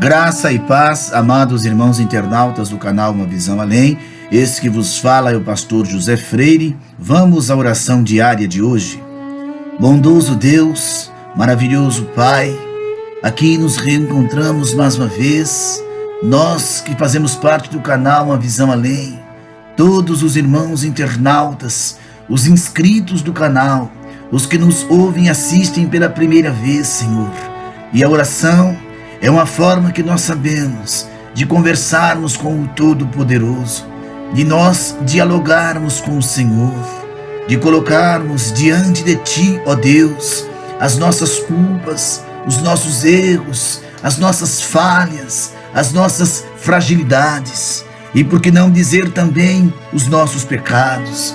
Graça e paz, amados irmãos internautas do canal Uma Visão Além. Esse que vos fala é o pastor José Freire. Vamos à oração diária de hoje. Bondoso Deus, maravilhoso Pai, aqui nos reencontramos mais uma vez, nós que fazemos parte do canal Uma Visão Além, todos os irmãos internautas, os inscritos do canal, os que nos ouvem e assistem pela primeira vez, Senhor. E a oração é uma forma que nós sabemos de conversarmos com o Todo-Poderoso, de nós dialogarmos com o Senhor, de colocarmos diante de Ti, ó Deus, as nossas culpas, os nossos erros, as nossas falhas, as nossas fragilidades e, por que não dizer também, os nossos pecados.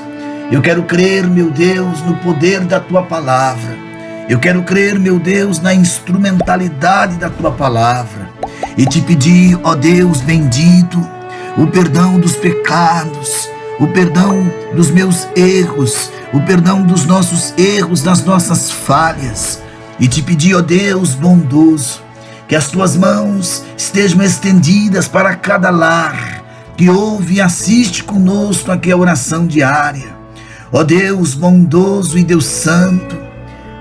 Eu quero crer, meu Deus, no poder da Tua Palavra. Eu quero crer, meu Deus, na instrumentalidade da Tua Palavra e Te pedir, ó Deus bendito, o perdão dos pecados, o perdão dos meus erros, o perdão dos nossos erros, das nossas falhas, e Te pedir, ó Deus bondoso, que as Tuas mãos estejam estendidas para cada lar que ouve e assiste conosco aqui a oração diária. Ó Deus bondoso e Deus santo,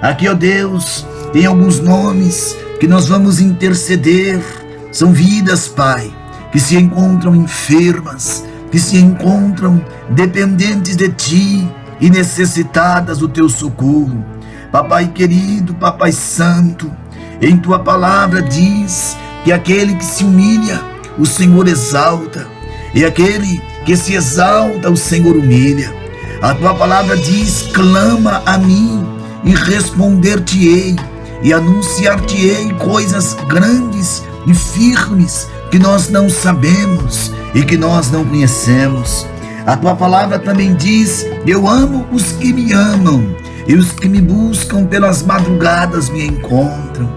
aqui, ó Deus, tem alguns nomes que nós vamos interceder. São vidas, Pai, que se encontram enfermas, que se encontram dependentes de Ti e necessitadas do Teu socorro. Papai querido, Papai santo, em Tua palavra diz que aquele que se humilha, o Senhor exalta, e aquele que se exalta, o Senhor humilha. A Tua palavra diz: clama a mim e responder-te-ei, e anunciar-te-ei coisas grandes e firmes que nós não sabemos e que nós não conhecemos. A Tua palavra também diz: eu amo os que me amam, e os que me buscam pelas madrugadas me encontram.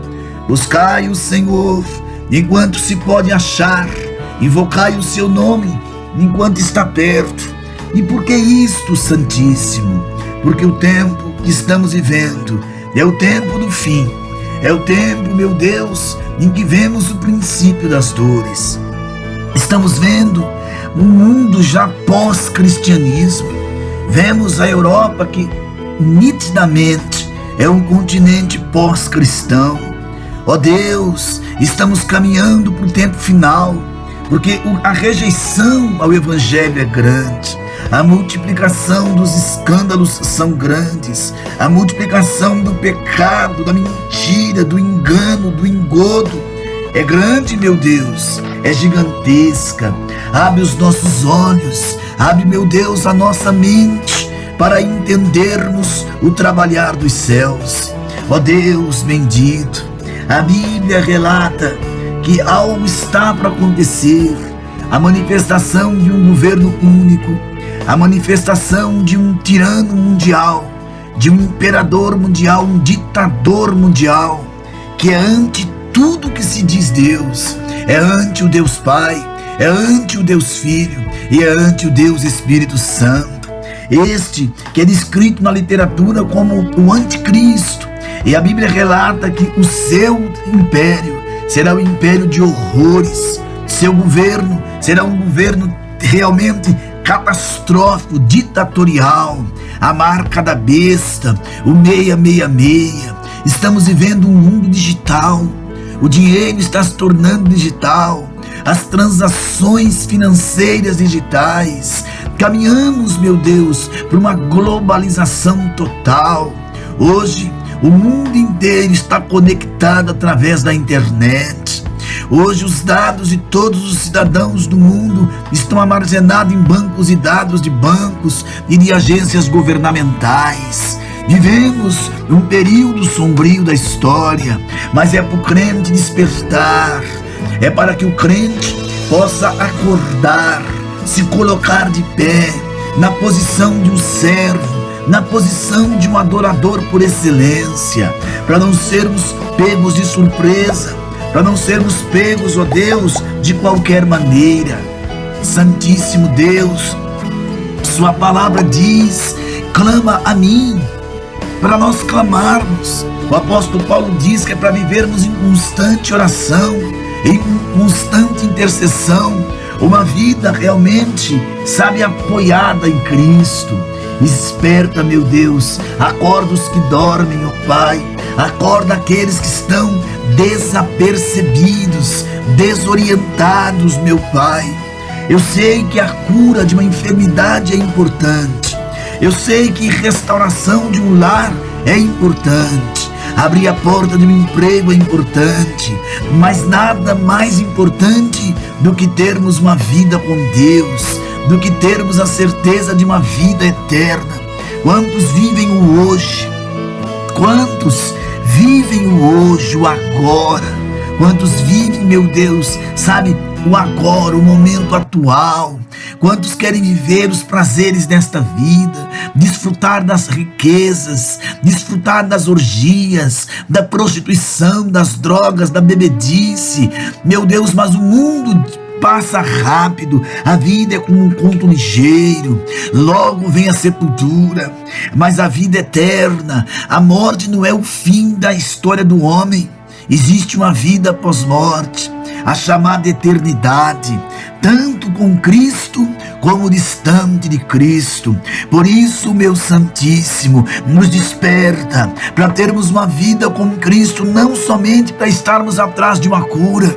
Buscai o Senhor enquanto se pode achar, invocai o seu nome enquanto está perto. E por que isto, Santíssimo? Porque o tempo que estamos vivendo é o tempo do fim, é o tempo, meu Deus, em que vemos o princípio das dores. Estamos vendo um mundo já pós-cristianismo. Vemos a Europa que nitidamente é um continente pós-cristão. Ó Deus, estamos caminhando para o tempo final, porque a rejeição ao Evangelho é grande. A multiplicação dos escândalos são grandes. A multiplicação do pecado, da mentira, do engano, do engodo é grande, meu Deus, é gigantesca. Abre os nossos olhos, abre, meu Deus, a nossa mente para entendermos o trabalhar dos céus. Ó Deus bendito, a Bíblia relata que algo está para acontecer, a manifestação de um governo único, a manifestação de um tirano mundial, de um imperador mundial, um ditador mundial, que é ante tudo que se diz Deus, é ante o Deus Pai, é ante o Deus Filho e é ante o Deus Espírito Santo. Este que é descrito na literatura como o anticristo, e a Bíblia relata que o seu império será um império de horrores, seu governo será um governo realmente catastrófico, ditatorial, a marca da besta, o 666. Estamos vivendo um mundo digital, o dinheiro está se tornando digital, as transações financeiras digitais. Caminhamos, meu Deus, para uma globalização total. Hoje, o mundo inteiro está conectado através da internet. Hoje os dados de todos os cidadãos do mundo estão armazenados em bancos e dados de bancos e de agências governamentais. Vivemos um período sombrio da história, mas é para o crente despertar, é para que o crente possa acordar, se colocar de pé, na posição de um servo, na posição de um adorador por excelência, para não sermos pegos de surpresa, para não sermos pegos, ó Deus, de qualquer maneira. Santíssimo Deus, Sua palavra diz: clama a mim, para nós clamarmos. O apóstolo Paulo diz que é para vivermos em constante oração, em constante intercessão, uma vida realmente, apoiada em Cristo. Desperta, meu Deus, acorda os que dormem, ó Pai, acorda aqueles que estão desapercebidos, desorientados, meu Pai. Eu sei que a cura de uma enfermidade é importante, eu sei que restauração de um lar é importante, abrir a porta de um emprego é importante, mas nada mais importante do que termos uma vida com Deus, do que termos a certeza de uma vida eterna. Quantos vivem o hoje? Quantos vivem o hoje, o agora? Quantos vivem, meu Deus, o agora, o momento atual? Quantos querem viver os prazeres desta vida, desfrutar das riquezas, desfrutar das orgias, da prostituição, das drogas, da bebedice? Meu Deus, mas o mundo passa rápido, a vida é como um conto ligeiro, logo vem a sepultura, mas a vida eterna, a morte não é o fim da história do homem, existe uma vida após morte, a chamada eternidade, tanto com Cristo como distante de Cristo. Por isso, meu Santíssimo, nos desperta para termos uma vida com Cristo, não somente para estarmos atrás de uma cura,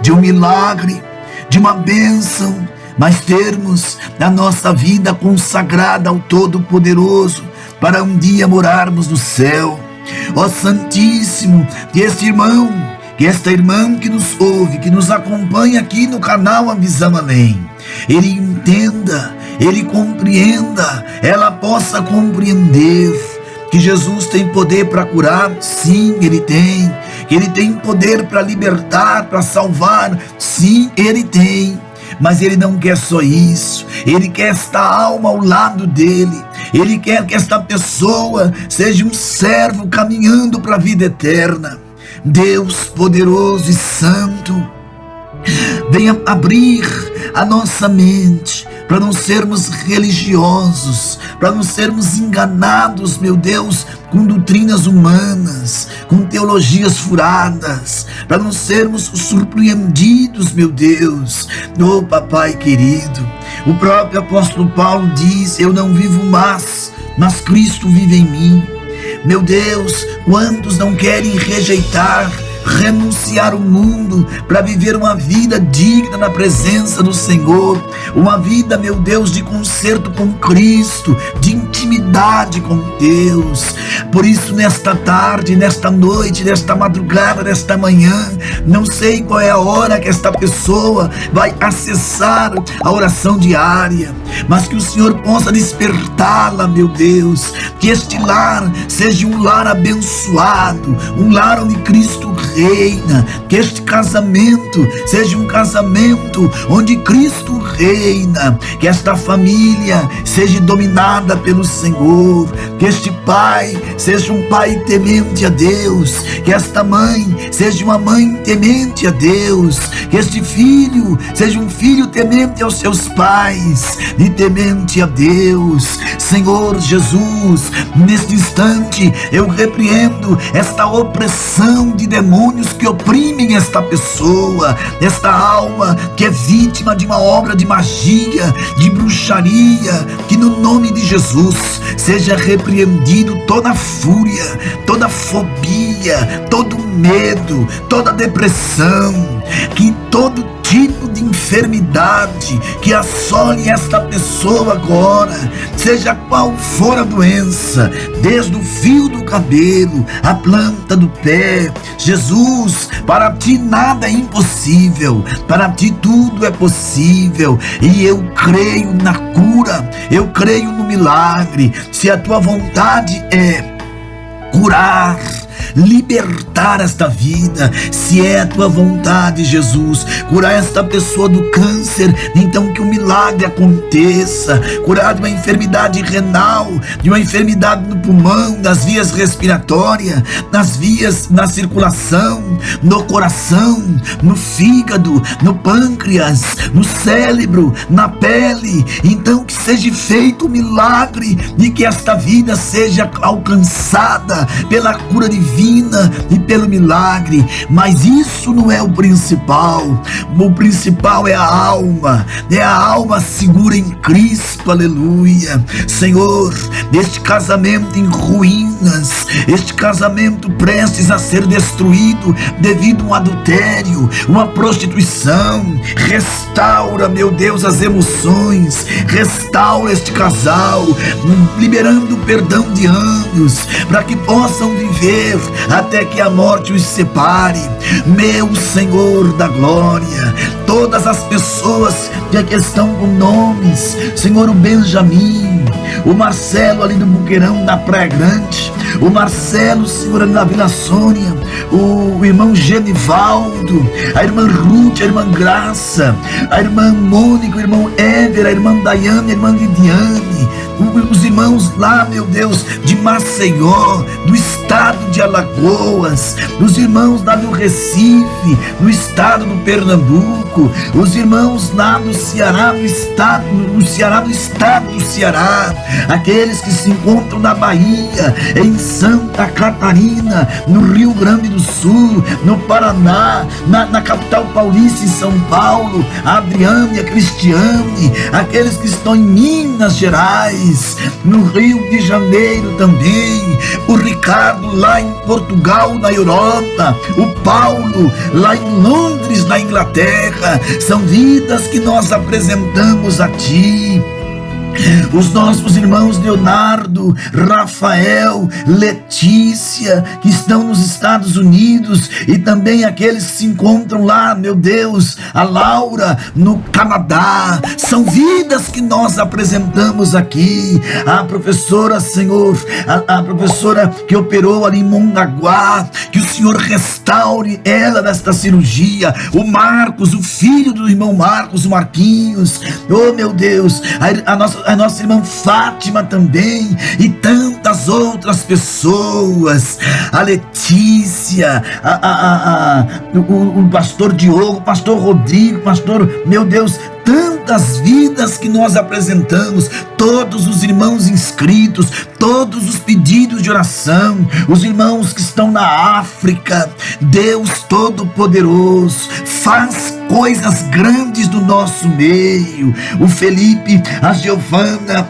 de um milagre, de uma bênção, mas termos a nossa vida consagrada ao Todo-Poderoso, para um dia morarmos no céu. Ó Santíssimo, que este irmão, que esta irmã que nos ouve, que nos acompanha aqui no canal A Visão Além, ele entenda, ele compreenda, ela possa compreender que Jesus tem poder para curar, sim, ele tem. Que ele tem poder para libertar, para salvar, sim, ele tem. Mas ele não quer só isso, ele quer esta alma ao lado dele, ele quer que esta pessoa seja um servo caminhando para a vida eterna. Deus poderoso e santo, venha abrir a nossa mente, para não sermos religiosos, para não sermos enganados, meu Deus, com doutrinas humanas, com teologias furadas, para não sermos surpreendidos, meu Deus. Oh, papai querido, o próprio apóstolo Paulo diz: eu não vivo mais, mas Cristo vive em mim. Meu Deus, quantos não querem rejeitar, renunciar o mundo para viver uma vida digna na presença do Senhor, uma vida, meu Deus, de concerto com Cristo, de intimidade com Deus. Por isso, nesta tarde, nesta noite, nesta madrugada, nesta manhã, não sei qual é a hora que esta pessoa vai acessar a oração diária, mas que o Senhor possa despertá-la, meu Deus, que este lar seja um lar abençoado, um lar onde Cristo reina, que este casamento seja um casamento onde Cristo reina, que esta família seja dominada pelo Senhor, que este pai seja um pai temente a Deus, que esta mãe seja uma mãe temente a Deus, que este filho seja um filho temente aos seus pais e temente a Deus. Senhor Jesus, neste instante eu repreendo esta opressão de demônios que oprimem esta pessoa, esta alma que é vítima de uma obra de magia, de bruxaria, que no nome de Jesus seja repreendido toda fúria, toda fobia, todo medo, toda depressão, que todo tipo de enfermidade que assole esta pessoa agora, seja qual for a doença, desde o fio do cabelo, a planta do pé. Jesus, para ti nada é impossível, para ti tudo é possível, e eu creio na cura, eu creio no milagre. Se a tua vontade é curar, libertar esta vida, se é a tua vontade, Jesus, curar esta pessoa do câncer, então que o milagre aconteça. Curar de uma enfermidade renal, de uma enfermidade no pulmão, das vias respiratórias, nas vias, na circulação, no coração, no fígado, no pâncreas, no cérebro, na pele. Então que seja feito o milagre, de que esta vida seja alcançada pela cura divina e pelo milagre, mas isso não é o principal. O principal é a alma segura em Cristo, aleluia. Senhor, este casamento em ruínas, este casamento prestes a ser destruído devido a um adultério, uma prostituição, restaura, meu Deus, as emoções, restaura este casal, liberando perdão de anos, para que possam viver até que a morte os separe. Meu Senhor da glória, todas as pessoas que aqui estão com nomes, Senhor, o Benjamin, o Marcelo ali no Buqueirão, na Praia Grande, o Marcelo, Senhor, ali na Vila Sônia, o irmão Genivaldo, a irmã Ruth, a irmã Graça, a irmã Mônica, o irmão Éver, a irmã Daiane, a irmã Lidiane, os irmãos lá, meu Deus, de Maceió, do estado de Alagoas, os irmãos lá do Recife, no estado do Pernambuco, os irmãos lá do Ceará, do estado do Ceará, aqueles que se encontram na Bahia, em Santa Catarina, no Rio Grande do Sul, no Paraná, na capital paulista, em São Paulo, a Adriane, a Cristiane, aqueles que estão em Minas Gerais, no Rio de Janeiro também, o Ricardo lá em Portugal, na Europa, o Paulo lá em Londres, na Inglaterra. São vidas que nós apresentamos a Ti. Os nossos irmãos Leonardo, Rafael, Letícia, que estão nos Estados Unidos, e também aqueles que se encontram lá, meu Deus, a Laura no Canadá. São vidas que nós apresentamos aqui. A professora, Senhor, a professora que operou ali em Mongaguá, que o Senhor restaure ela nesta cirurgia. O Marcos, o filho do irmão Marcos, o Marquinhos, oh meu Deus, a nossa irmã Fátima também, e tantas outras pessoas, a Letícia, o pastor Diogo, o pastor Rodrigo, meu Deus, tantas vidas que nós apresentamos, todos os irmãos inscritos, todos os pedidos de oração, os irmãos que estão na África. Deus Todo-Poderoso, faz coisas grandes do nosso meio. O Felipe, a Giovana,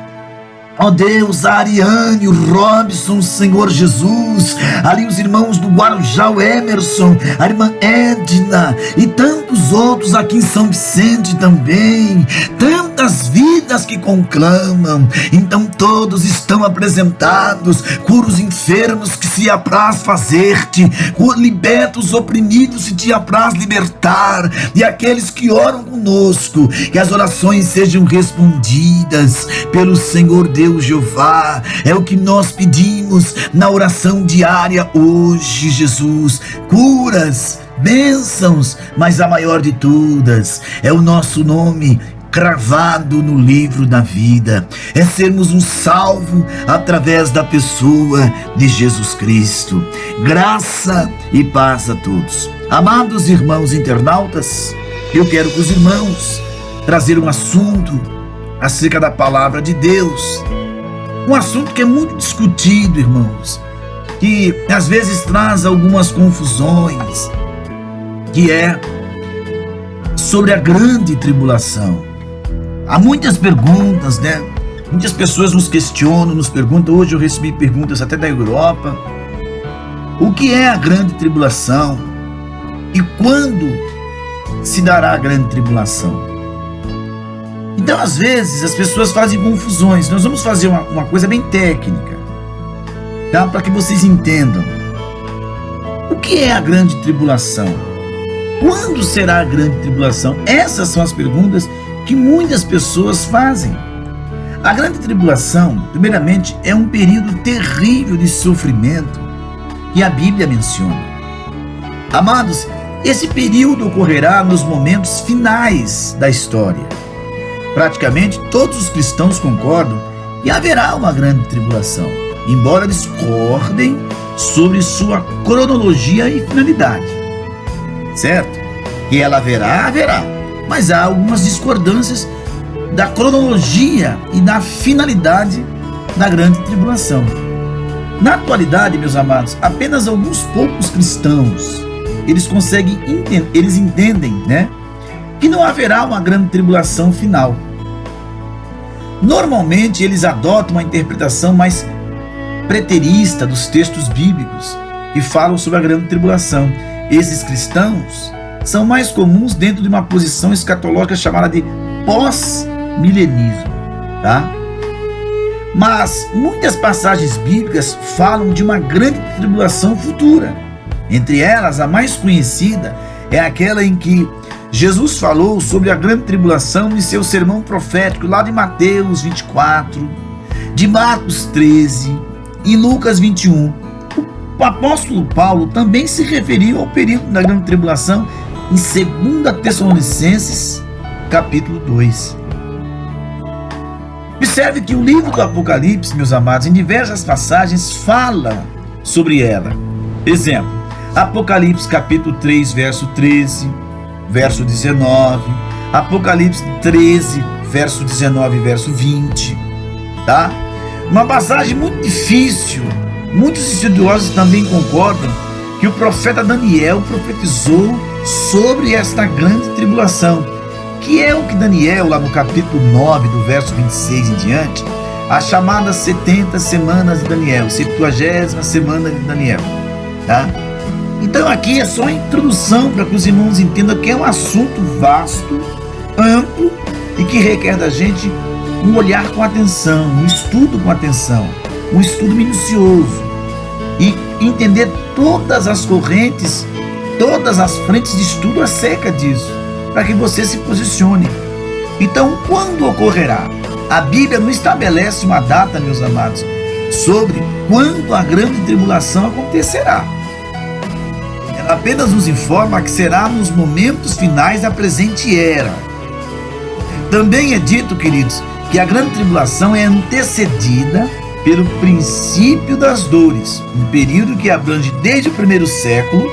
ó Deus, a Ariane, o Robson, Senhor Jesus, ali os irmãos do Guarujá, o Emerson, a irmã Edna e tantos outros aqui em São Vicente também, tantas vidas que conclamam. Então todos estão apresentados. Cura os enfermos que se apraz fazer-te, liberta os oprimidos se te apraz libertar, e aqueles que oram conosco, que as orações sejam respondidas pelo Senhor Deus Jeová. É o que nós pedimos na oração diária hoje, Jesus. Curas, bênçãos, mas a maior de todas é o nosso nome cravado no livro da vida, é sermos um salvo através da pessoa de Jesus Cristo. Graça e paz a todos. Amados irmãos internautas, eu quero com os irmãos trazer um assunto acerca da palavra de Deus, um assunto que é muito discutido, irmãos, que às vezes traz algumas confusões, que é sobre a grande tribulação. Há muitas perguntas, né? Muitas pessoas nos questionam, nos perguntam. Hoje eu recebi perguntas até da Europa. O que é a grande tribulação? E quando se dará a grande tribulação? Então, às vezes, as pessoas fazem confusões. Nós vamos fazer uma coisa bem técnica, tá? Para que vocês entendam. O que é a grande tribulação? Quando será a grande tribulação? Essas são as perguntas que muitas pessoas fazem. A grande tribulação, primeiramente, é um período terrível de sofrimento que a Bíblia menciona. Amados, esse período ocorrerá nos momentos finais da história. Praticamente todos os cristãos concordam que haverá uma grande tribulação, embora discordem sobre sua cronologia e finalidade. Certo? Que ela haverá, mas há algumas discordâncias da cronologia e da finalidade da grande tribulação. Na atualidade, meus amados, apenas alguns poucos cristãos, eles entendem, né, que não haverá uma grande tribulação final. Normalmente eles adotam uma interpretação mais preterista dos textos bíblicos que falam sobre a grande tribulação. Esses cristãos são mais comuns dentro de uma posição escatológica chamada de pós-milenismo, tá? Mas muitas passagens bíblicas falam de uma grande tribulação futura. Entre elas, a mais conhecida é aquela em que Jesus falou sobre a grande tribulação em seu sermão profético, lá de Mateus 24, de Marcos 13 e Lucas 21. O apóstolo Paulo também se referiu ao período da grande tribulação em 2 Tessalonicenses, capítulo 2. Observe que o livro do Apocalipse, meus amados, em diversas passagens fala sobre ela. Exemplo, Apocalipse capítulo 3, verso 13, verso 19, Apocalipse 13, verso 19 e verso 20, tá? Uma passagem muito difícil. Muitos estudiosos também concordam que o profeta Daniel profetizou sobre esta grande tribulação, que é o que Daniel, lá no capítulo 9, do verso 26 em diante, as chamadas 70 semanas de Daniel, 70ª semana de Daniel, tá? Então aqui é só a introdução para que os irmãos entendam que é um assunto vasto, amplo e que requer da gente um olhar com atenção, um estudo com atenção, um estudo minucioso e entender todas as correntes, todas as frentes de estudo acerca disso, para que você se posicione. Então, quando ocorrerá? A Bíblia não estabelece uma data, meus amados, sobre quando a grande tribulação acontecerá. Ela apenas nos informa que será nos momentos finais da presente era. Também é dito, queridos, que a grande tribulação é antecedida pelo princípio das dores, um período que abrange desde o primeiro século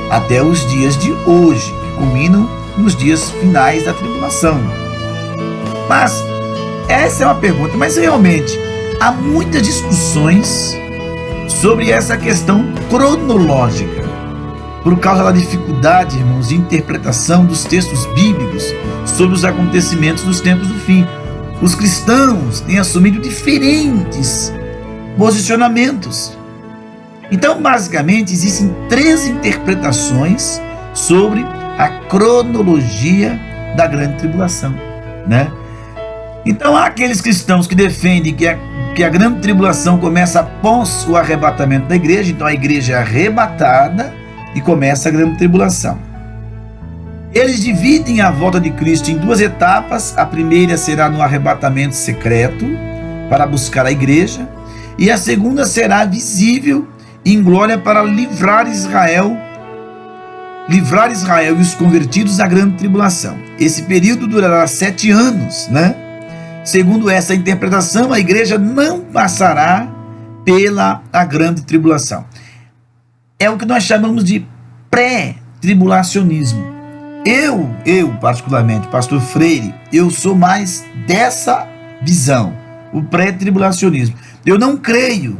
até os dias de hoje, que culminam nos dias finais da tribulação. Mas essa é uma pergunta, mas realmente há muitas discussões sobre essa questão cronológica, por causa da dificuldade, irmãos, de interpretação dos textos bíblicos sobre os acontecimentos dos tempos do fim. Os cristãos têm assumido diferentes posicionamentos. Então, basicamente, existem 3 interpretações sobre a cronologia da grande tribulação, né? Então, há aqueles cristãos que defendem que a grande tribulação começa após o arrebatamento da igreja. Então, a igreja é arrebatada e começa a grande tribulação. Eles dividem a volta de Cristo em 2 etapas. A primeira será no arrebatamento secreto, para buscar a igreja, e a segunda será visível em glória para livrar Israel e os convertidos da grande tribulação. Esse período durará 7 anos, né? Segundo essa interpretação, a igreja não passará pela a grande tribulação. É o que nós chamamos de pré-tribulacionismo. Eu particularmente, pastor Freire, eu sou mais dessa visão, o pré-tribulacionismo. Eu não creio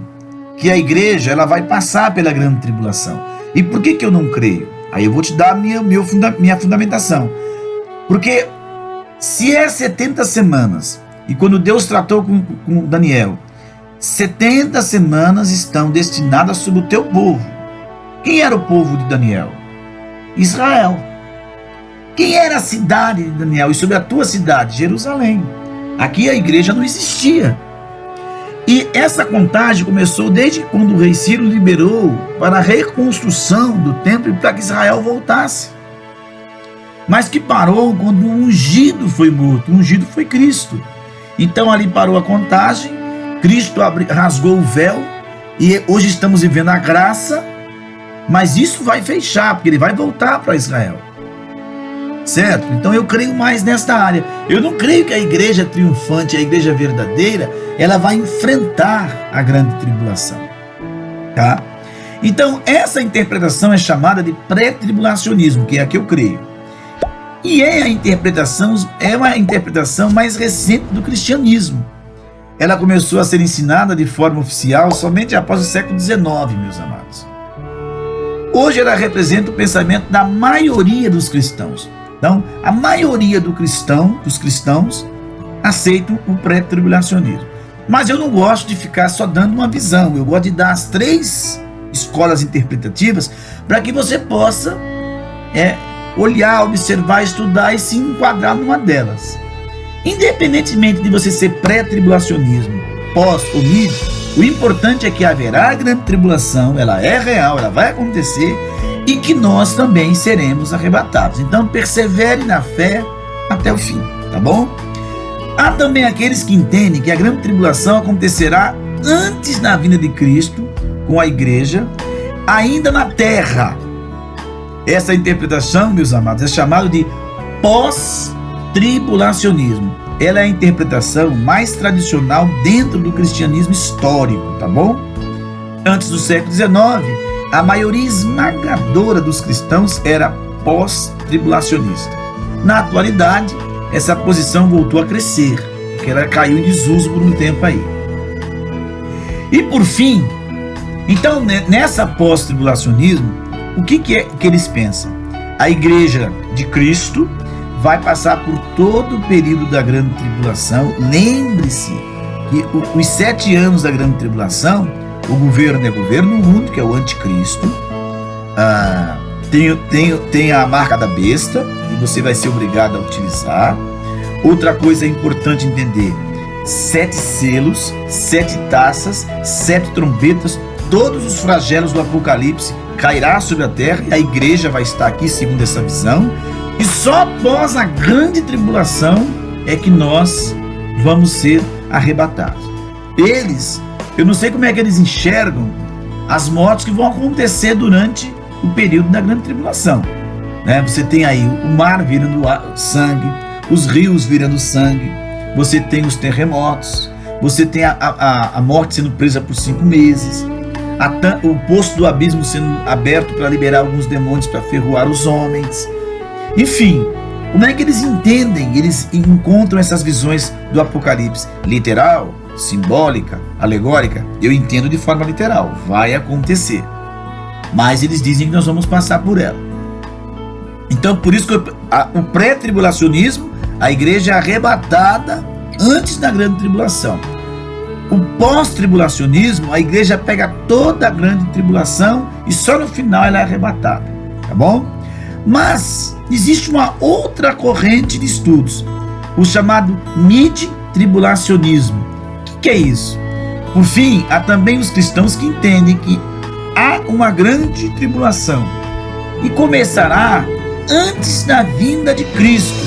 que a igreja ela vai passar pela grande tribulação. E por que eu não creio? Aí eu vou te dar minha fundamentação. Porque se é 70 semanas, e quando Deus tratou com Daniel, 70 semanas estão destinadas sobre o teu povo. Quem era o povo de Daniel? Israel. Quem era a cidade de Daniel? E sobre a tua cidade? Jerusalém. Aqui a igreja não existia. E essa contagem começou desde quando o rei Ciro liberou para a reconstrução do templo e para que Israel voltasse. Mas que parou quando o ungido foi morto. O ungido foi Cristo. Então ali parou a contagem, Cristo rasgou o véu e hoje estamos vivendo a graça, mas isso vai fechar, porque ele vai voltar para Israel. Certo? Então eu creio mais nesta área. Eu não creio que a igreja triunfante, a igreja verdadeira, ela vai enfrentar a grande tribulação. Tá? Então essa interpretação é chamada de pré-tribulacionismo, que é a que eu creio. E é uma interpretação mais recente do cristianismo. ela começou a ser ensinada de forma oficial somente após o século XIX, meus amados. Hoje ela representa o pensamento da maioria dos cristãos. Então, a maioria dos cristãos aceitam o pré-tribulacionismo. Mas eu não gosto de ficar só dando uma visão, eu gosto de dar as 3 escolas interpretativas para que você possa olhar, observar, estudar e se enquadrar numa delas. Independentemente de você ser pré-tribulacionismo, pós ou mid, o importante é que haverá a grande tribulação, ela é real, ela vai acontecer e que nós também seremos arrebatados. Então persevere na fé até o fim, tá bom? Há também aqueles que entendem que a grande tribulação acontecerá antes da vinda de Cristo com a igreja, ainda na terra. Essa interpretação, meus amados, é chamada de pós-tribulacionismo. Ela é a interpretação mais tradicional dentro do cristianismo histórico, tá bom? Antes do século XIX, a maioria esmagadora dos cristãos era pós-tribulacionista. Na atualidade, essa posição voltou a crescer, porque ela caiu em desuso por um tempo aí. E por fim, então nessa pós-tribulacionismo, o que é que eles pensam? A igreja de Cristo vai passar por todo o período da grande tribulação. Lembre-se que os 7 anos da grande tribulação, o governo é governo no mundo, que é o anticristo. Tem a marca da besta, e você vai ser obrigado a utilizar. Outra coisa importante entender: 7 selos, 7 taças, 7 trombetas, todos os flagelos do Apocalipse cairá sobre a terra, e a igreja vai estar aqui segundo essa visão. E só após a grande tribulação é que nós vamos ser arrebatados. Eu não sei como é que eles enxergam as mortes que vão acontecer durante o período da grande tribulação, né? Você tem aí o mar virando sangue, os rios virando sangue, você tem os terremotos, você tem a morte sendo presa por 5 meses, o poço do abismo sendo aberto para liberar alguns demônios para ferroar os homens. Enfim, como é que eles entendem, eles encontram essas visões do Apocalipse? Literal, simbólica, alegórica? Eu entendo de forma literal, vai acontecer. Mas eles dizem que nós vamos passar por ela. Então, por isso que o pré-tribulacionismo, a igreja é arrebatada antes da grande tribulação. O pós-tribulacionismo, a igreja pega toda a grande tribulação e só no final ela é arrebatada, tá bom? Mas existe uma outra corrente de estudos, o chamado mid-tribulacionismo. O que é isso? Por fim, há também os cristãos que entendem que há uma grande tribulação e começará antes da vinda de Cristo,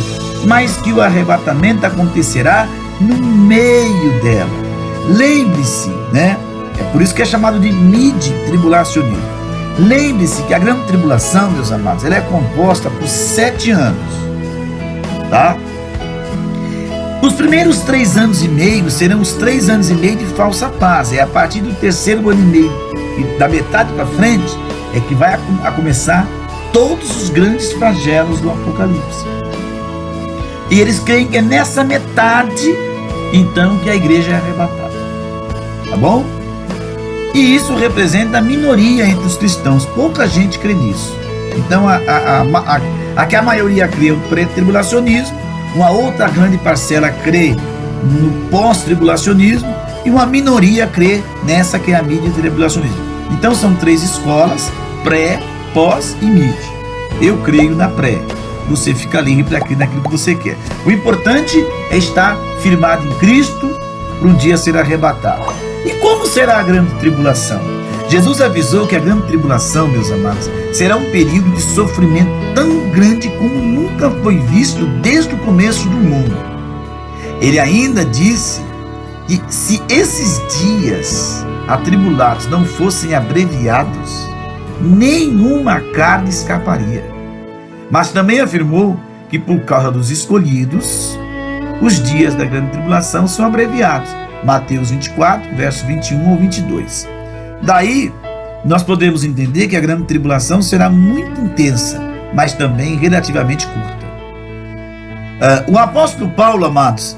mas que o arrebatamento acontecerá no meio dela. Lembre-se, né? É por isso que é chamado de mid-tribulacionismo. Lembre-se que a grande tribulação, meus amados, ela é composta por 7 anos, tá? Os primeiros 3 anos e meio serão os 3 anos e meio de falsa paz. É a partir do 3º ano e meio e da metade para frente é que vai a começar todos os grandes flagelos do Apocalipse. E eles creem que é nessa metade então que a igreja é arrebatada, tá bom? E isso representa a minoria entre os cristãos, pouca gente crê nisso. Então a maioria crê no pré-tribulacionismo, uma outra grande parcela crê no pós-tribulacionismo e uma minoria crê nessa que é a mid-tribulacionismo. Então são 3 escolas: pré, pós e mid. Eu creio na pré. Você fica livre para crer naquilo que você quer. O importante é estar firmado em Cristo para um dia ser arrebatado. E como será a grande tribulação? Jesus avisou que a grande tribulação, meus amados, será um período de sofrimento tão grande como nunca foi visto desde o começo do mundo. Ele ainda disse que se esses dias atribulados não fossem abreviados, nenhuma carne escaparia. Mas também afirmou que por causa dos escolhidos, os dias da grande tribulação são abreviados. Mateus 24, verso 21 ou 22. Daí, nós podemos entender que a grande tribulação será muito intensa, mas também relativamente curta. O apóstolo Paulo, amados,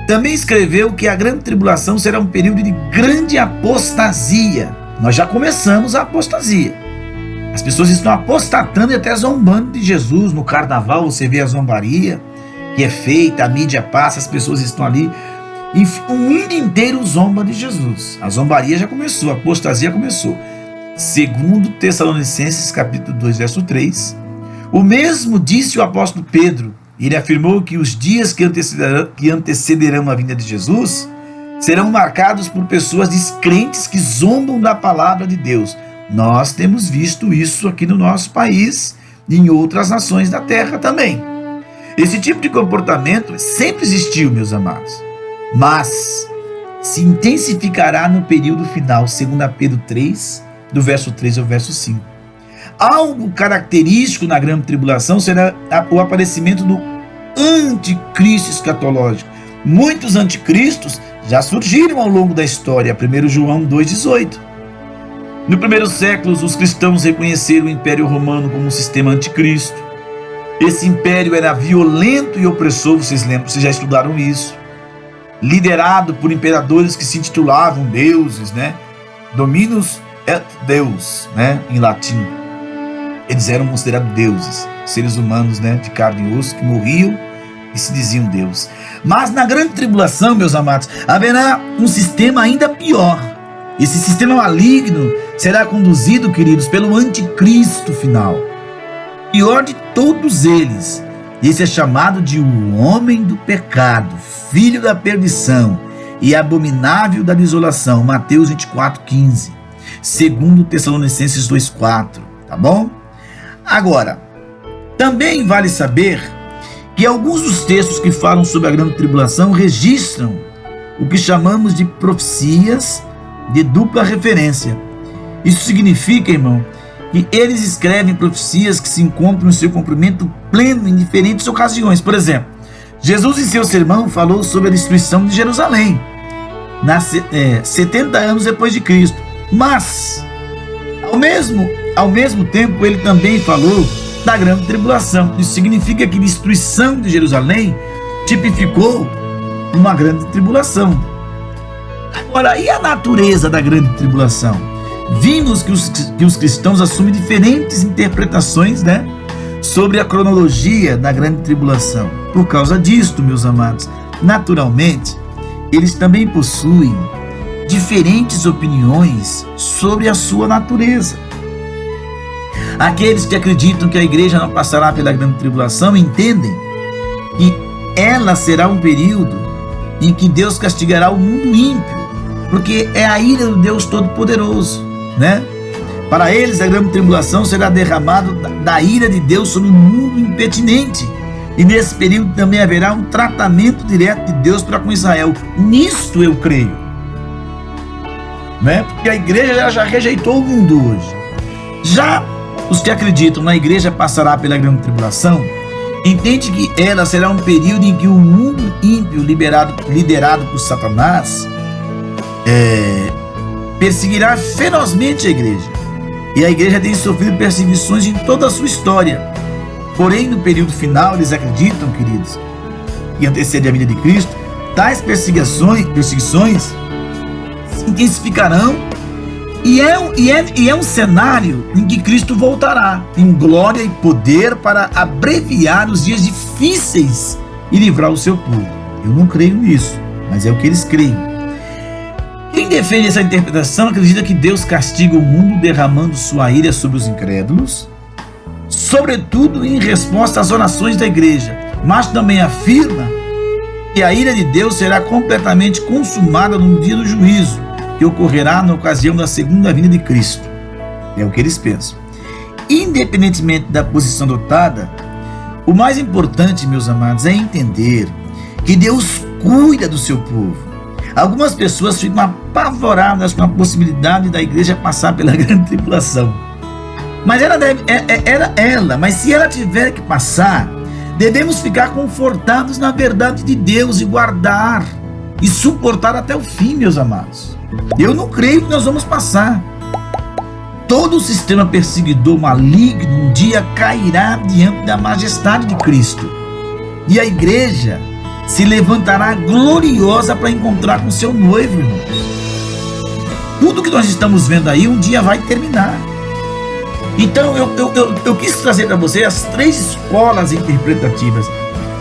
Também escreveu que a grande tribulação será um período de grande apostasia. Nós já começamos a apostasia. As pessoas estão apostatando e até zombando de Jesus. No carnaval você vê a zombaria que é feita, a mídia passa, as pessoas estão ali. O mundo inteiro zomba de Jesus. A zombaria já começou, a apostasia começou. Segundo Tessalonicenses capítulo 2, verso 3, o mesmo disse o apóstolo Pedro. Ele afirmou que os dias que antecederão a vinda de Jesus serão marcados por pessoas descrentes que zombam da palavra de Deus. Nós temos visto isso aqui no nosso país e em outras nações da terra também. Esse tipo de comportamento sempre existiu, meus amados, mas se intensificará no período final, segundo Pedro 3, do verso 3 ao verso 5. Algo característico na grande tribulação será o aparecimento do anticristo escatológico. Muitos anticristos já surgiram ao longo da história. 1 João 2,18. No primeiro século, os cristãos reconheceram o Império Romano como um sistema anticristo. Esse império era violento e opressor, vocês lembram, vocês já estudaram isso. Liderado por imperadores que se intitulavam deuses, né? Dominus et Deus, né? Em latim. Eles eram considerados deuses, seres humanos, né? De carne e osso, que morriam e se diziam Deus. Mas na grande tribulação, meus amados, haverá um sistema ainda pior. Esse sistema maligno será conduzido, queridos, pelo anticristo final. Pior de todos eles, esse é chamado de o homem do pecado, filho da perdição e abominável da desolação. Mateus 24:15, segundo Tessalonicenses 2:4, tá bom? Agora, também vale saber que alguns dos textos que falam sobre a grande tribulação registram o que chamamos de profecias de dupla referência. Isso significa, irmão, que eles escrevem profecias que se encontram no seu cumprimento pleno em diferentes ocasiões. Por exemplo, Jesus em seu sermão falou sobre a destruição de Jerusalém, 70 anos depois de Cristo. Mas, ao mesmo tempo, ele também falou da grande tribulação. Isso significa que a destruição de Jerusalém tipificou uma grande tribulação. Agora, e a natureza da grande tribulação? Vimos que os cristãos assumem diferentes interpretações, né, sobre a cronologia da grande tribulação. Por causa disto, meus amados, naturalmente, eles também possuem diferentes opiniões sobre a sua natureza. Aqueles que acreditam que a igreja não passará pela grande tribulação entendem que ela será um período em que Deus castigará o mundo ímpio, porque é a ira do Deus Todo-Poderoso, né? Para eles, a grande tribulação será derramada da ira de Deus sobre o mundo impertinente. E nesse período também haverá um tratamento direto de Deus para com Israel. Nisto eu creio, né? Porque a igreja já rejeitou o mundo hoje. Já os que acreditam na igreja passará pela grande tribulação entende que ela será um período em que o mundo ímpio liderado por Satanás perseguirá ferozmente a igreja. E a igreja tem sofrido perseguições em toda a sua história. Porém, no período final, eles acreditam, queridos, que antecede a vinda de Cristo, tais perseguições se intensificarão e é um cenário em que Cristo voltará em glória e poder para abreviar os dias difíceis e livrar o seu povo. Eu não creio nisso, mas é o que eles creem. Quem defende essa interpretação acredita que Deus castiga o mundo derramando sua ira sobre os incrédulos, sobretudo em resposta às orações da igreja, mas também afirma que a ira de Deus será completamente consumada no dia do juízo, que ocorrerá na ocasião da segunda vinda de Cristo. É o que eles pensam. Independentemente da posição adotada, o mais importante, meus amados, é entender que Deus cuida do seu povo. Algumas pessoas ficam apavoradas com a possibilidade da igreja passar pela grande tribulação. Mas mas se ela tiver que passar, devemos ficar confortados na verdade de Deus e guardar e suportar até o fim, meus amados. Eu não creio que nós vamos passar. Todo o sistema perseguidor maligno um dia cairá diante da majestade de Cristo. E a igreja se levantará gloriosa para encontrar com seu noivo, irmãos. Tudo que nós estamos vendo aí um dia vai terminar. Então eu quis trazer para você as 3 escolas interpretativas: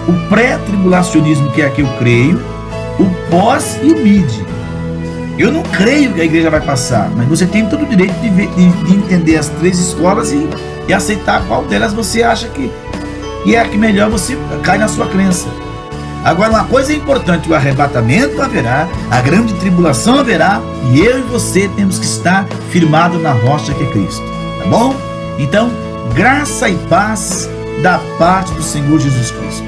o pré-tribulacionismo, que é a que eu creio, o pós e o mid. Eu não creio que a igreja vai passar, mas você tem todo o direito de entender as 3 escolas e aceitar qual delas você acha que é a que melhor você cai na sua crença. Agora, uma coisa é importante: o arrebatamento haverá, a grande tribulação haverá, e eu e você temos que estar firmados na rocha que é Cristo, tá bom? Então, graça e paz da parte do Senhor Jesus Cristo.